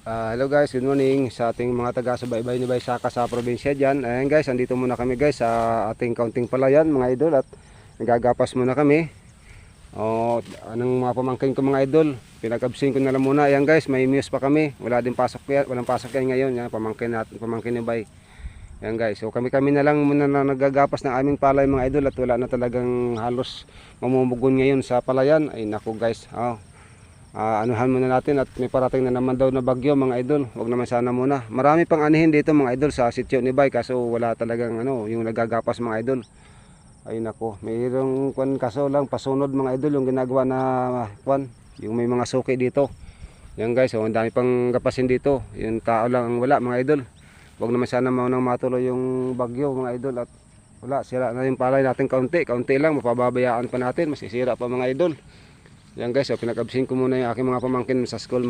Hello guys, good morning sa ating mga taga-subaybay ni Baysaka sa probinsya dyan. Ayan guys, andito muna kami guys sa ating kaunting palayan mga idol at nagagapas muna kami. Anong mga pamangkin ko mga idol, pinag-absent ko na lang muna. Ayan guys, may news pa kami. Walang pasok yan ngayon. Yan, pamangkin ni Bay. Ayan guys, so kami na lang muna na nagagapas ng aming palay mga idol at wala na talagang halos mamumugon ngayon sa palayan. Ay naku guys, anuhan muna natin at may parating na naman daw na bagyo mga idol. Huwag naman sana muna. Marami pang anihin dito mga idol sa sitio ni Bay kaso wala talagang yung nagagapas mga idol. Ay nako, mayroong kaso lang pasunod mga idol yung ginagawa na yung may mga suki dito. Yan guys, ang dami pang gapasin dito. Yung tao lang ang wala mga idol. Huwag naman sana maunang matuloy yung bagyo mga idol at wala, sira na yung palay natin kaunti lang, mapababayaan pa natin, masisira pa mga idol. Yan guys, pinag-absent ko muna yung aking mga pamangkin sa school.